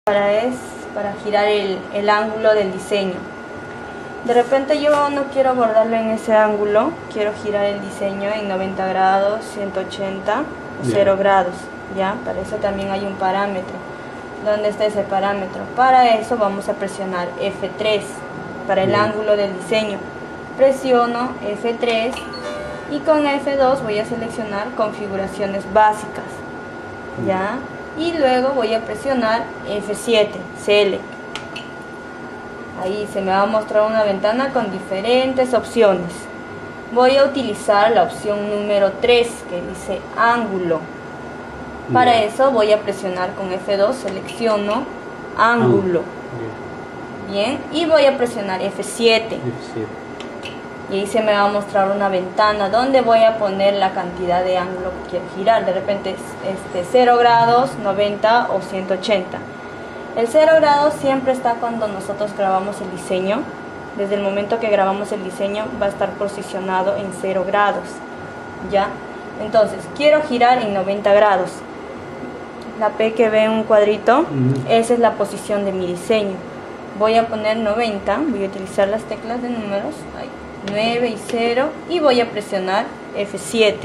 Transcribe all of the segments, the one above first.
Para girar el ángulo del diseño. De repente yo no quiero bordarlo en ese ángulo, quiero girar el diseño en 90 grados, 180 o 0 grados, ¿ya? Para eso también hay un parámetro. ¿Dónde está ese parámetro? Para eso vamos a presionar F3 para el ángulo del diseño. Presiono F3 y con F2 voy a seleccionar configuraciones básicas, ¿ya? Y luego voy a presionar F7, Select. Ahí se me va a mostrar una ventana con diferentes opciones. Voy a utilizar la opción número 3 que dice ángulo. Para eso voy a presionar con F2, selecciono ángulo. Bien, y voy a presionar F7. Y ahí se me va a mostrar una ventana donde voy a poner la cantidad de ángulo que quiero girar. De repente 0 grados, 90 o 180. El 0 grados siempre está cuando nosotros grabamos el diseño. Desde el momento que grabamos el diseño va a estar posicionado en 0 grados. ¿Ya? Entonces, quiero girar en 90 grados. La P que ve en un cuadrito, esa es la posición de mi diseño. Voy a poner 90, voy a utilizar las teclas de números. 9 y 0 y voy a presionar F7.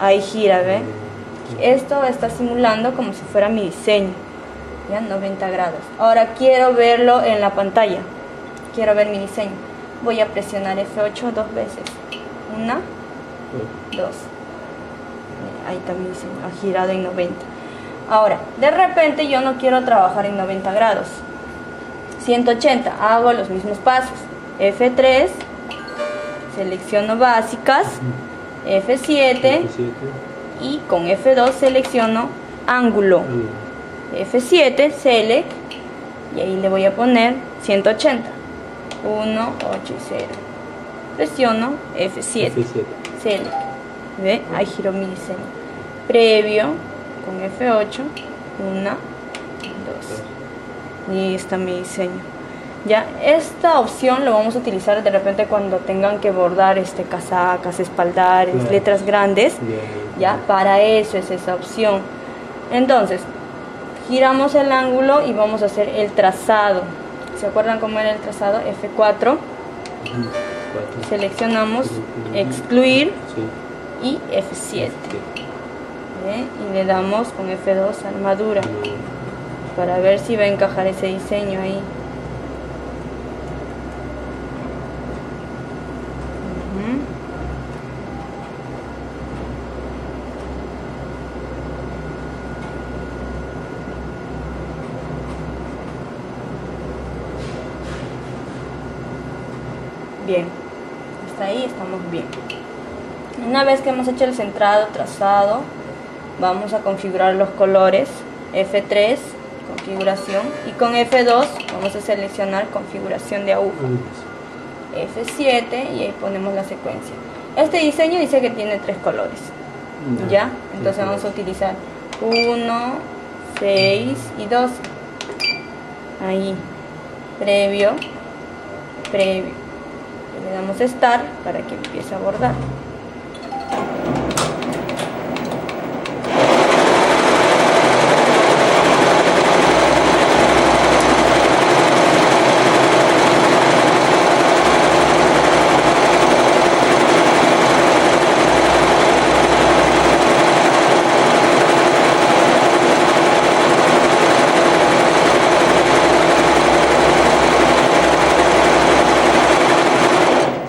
Ahí gira, ¿ve? Esto está simulando como si fuera mi diseño, ¿ya? 90 grados. Ahora quiero verlo en la pantalla, quiero ver mi diseño. Voy a presionar F8 dos veces. 1, 2. Ahí está mi diseño, ha girado en 90. Ahora, de repente yo no quiero trabajar en 90 grados. 180, hago los mismos pasos. F3, selecciono básicas, F7 y con F2 selecciono ángulo. F7, select, y ahí le voy a poner 180. 1, 8 y 0. Presiono F7, select. ¿Ve? Ahí giró mi diseño. Previo, con F8, 1, 2. Y ahí está mi diseño. Ya, esta opción lo vamos a utilizar de repente cuando tengan que bordar casacas, espaldares, letras grandes. Ya, para eso es esa opción. Entonces, giramos el ángulo y vamos a hacer el trazado. ¿Se acuerdan cómo era el trazado? F4. Seleccionamos excluir y F7. Y le damos con F2 armadura para ver si va a encajar ese diseño ahí. Bien, hasta ahí estamos bien. Una vez que hemos hecho el centrado, trazado, vamos a configurar los colores. F3, configuración, y con F2 vamos a seleccionar configuración de aguja. F7 y ahí ponemos la secuencia. Este diseño dice que tiene 3 colores. ¿Ya? Entonces vamos a utilizar 1, 6 y 12. Ahí, previo. Le damos Start para que empiece a bordar.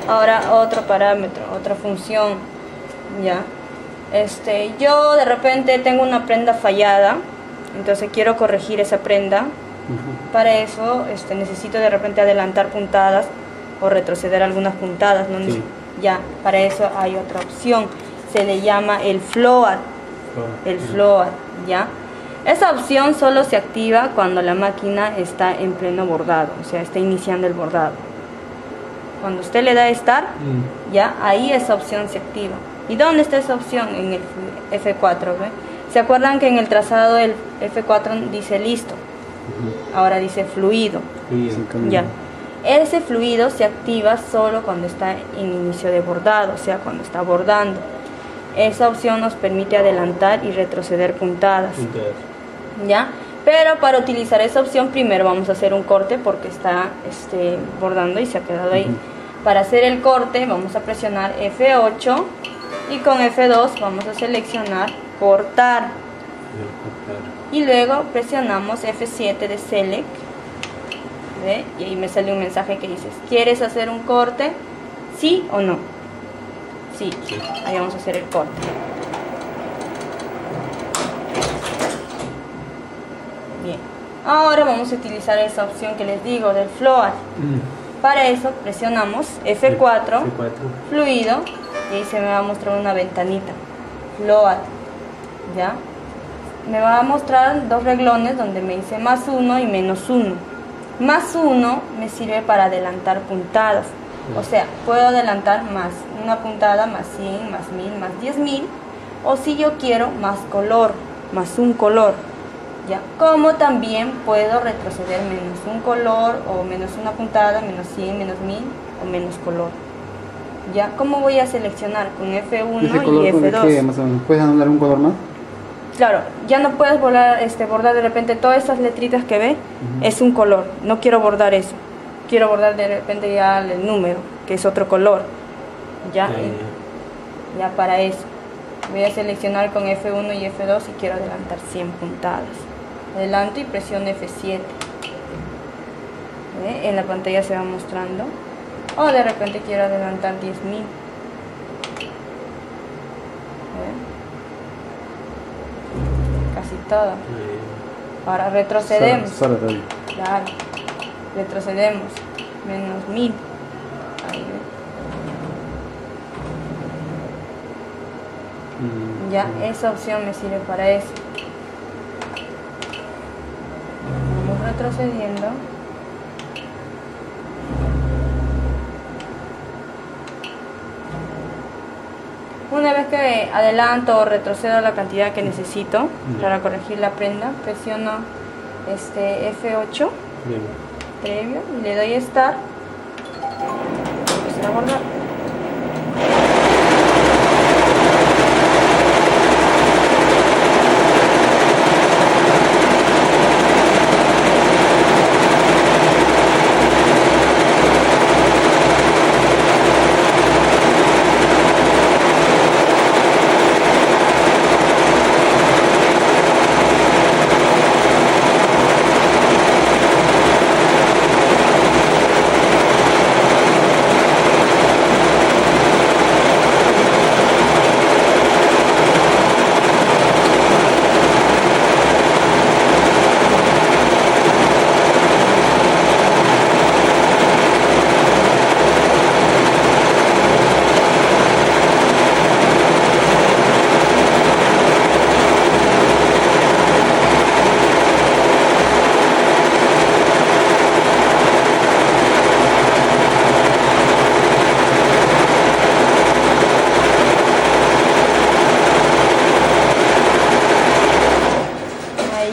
Ahora otro parámetro, otra función, ya. Yo de repente tengo una prenda fallada, entonces quiero corregir esa prenda. Para eso necesito de repente adelantar puntadas o retroceder algunas puntadas, ¿no? Ya, para eso hay otra opción, se le llama el float. ¿Ya? Esa opción solo se activa cuando la máquina está en pleno bordado, o sea, está iniciando el bordado. Cuando usted le da Start, ya ahí esa opción se activa. ¿Y dónde está esa opción? En el F4, ¿ve? ¿Se acuerdan que en el trazado el F4 dice listo? Ahora dice fluido. Ya. Ese fluido se activa solo cuando está en inicio de bordado, o sea, cuando está bordando. Esa opción nos permite adelantar y retroceder puntadas. ¿Ya? Pero para utilizar esa opción primero vamos a hacer un corte porque está bordando y se ha quedado ahí. Para hacer el corte vamos a presionar F8 y con F2 vamos a seleccionar cortar. Y luego presionamos F7 de Select. ¿Ve? Y ahí me sale un mensaje que dice: ¿quieres hacer un corte? ¿Sí o no? Sí. Ahí vamos a hacer el corte. Bien. Ahora vamos a utilizar esa opción que les digo del float. Para eso presionamos F4, fluido, y ahí se me va a mostrar una ventanita. Float. ¿Ya? Me va a mostrar dos reglones donde me dice +1 y -1. +1 me sirve para adelantar puntadas. O sea, puedo adelantar más una puntada, más 100, más 1000, más 10.000. O si yo quiero más color, más un color. ¿Ya? Como también puedo retroceder menos un color o menos una puntada, menos 100, menos 1000 o menos color. ¿Ya? ¿Cómo voy a seleccionar? Con F1 y F2. ¿Qué, más o menos? ¿Puedes anular un color más? Claro, ya no puedes bordar de repente todas esas letritas que ve, es un color. No quiero bordar eso. Quiero bordar de repente ya el número, que es otro color. Ya, ya para eso. Voy a seleccionar con F1 y F2 y quiero adelantar 100 puntadas. Adelanto y presiono F7. ¿Ve? En la pantalla se va mostrando. O de repente quiero adelantar 10.000. Casi todo. Ahora retrocedemos. Claro. Retrocedemos. Menos 1000. Ahí ve. Ya, esa opción me sirve para eso. Vamos retrocediendo. Una vez que adelanto o retrocedo la cantidad que necesito para corregir la prenda, presiono F8 previo y le doy Start. Empezar a bordar.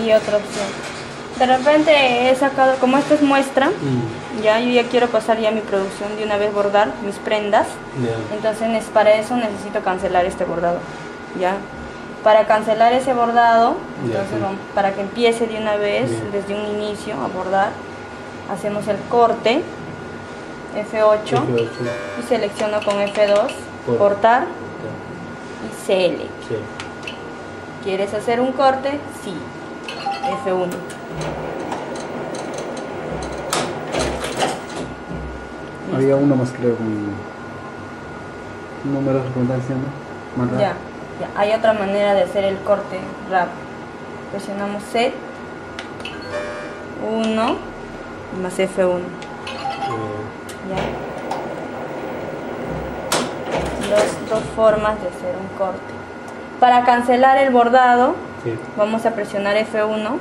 Otra opción. De repente he sacado, como esto es muestra, ya yo ya quiero pasar ya mi producción de una vez, bordar mis prendas. Entonces para eso necesito cancelar este bordado. Ya, para cancelar ese bordado, entonces vamos, para que empiece de una vez desde un inicio a bordar, hacemos el corte F8 y selecciono con F2 cortar y select. ¿Quieres hacer un corte? Sí. F1. Había uno más, creo, con números de redundancia, ¿no? Más ya, hay otra manera de hacer el corte rápido. Presionamos Set 1 más F1. Ya. Dos formas de hacer un corte. Para cancelar el bordado, vamos a presionar F1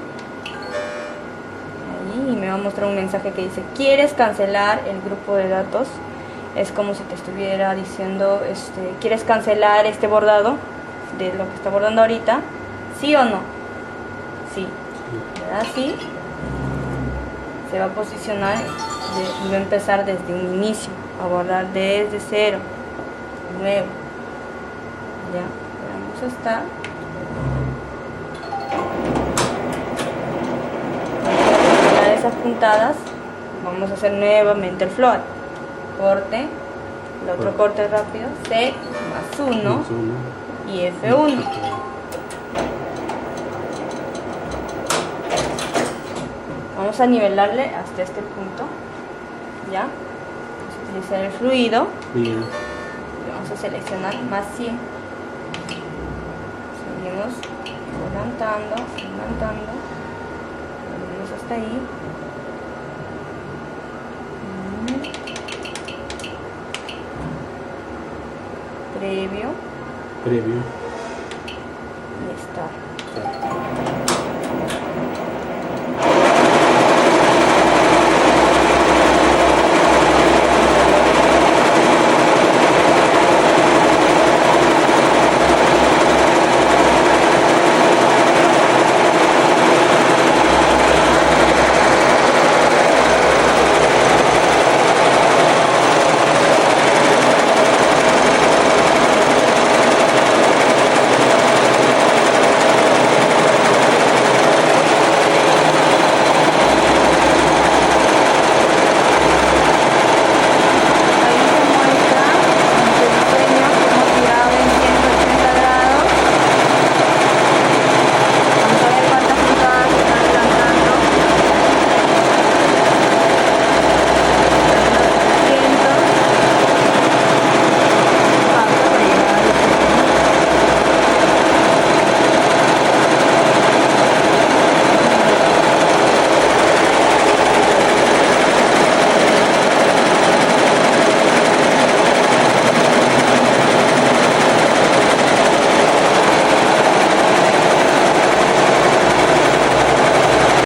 ahí y me va a mostrar un mensaje que dice: ¿quieres cancelar el grupo de datos? Es como si te estuviera diciendo, ¿quieres cancelar este bordado de lo que está bordando ahorita? ¿Sí o no? Sí. Le da sí. Se va a posicionar y va a empezar desde un inicio a bordar desde cero. Nuevo. Ya. Vamos a estar. puntadas, vamos a hacer nuevamente el float. Corte, el otro corte rápido, C más 1 y F1. Vamos a nivelarle hasta este punto, ¿ya? Vamos a utilizar el fluido. Bien. Y vamos a seleccionar más 100. Seguimos adelantando, volvemos hasta ahí. Previo.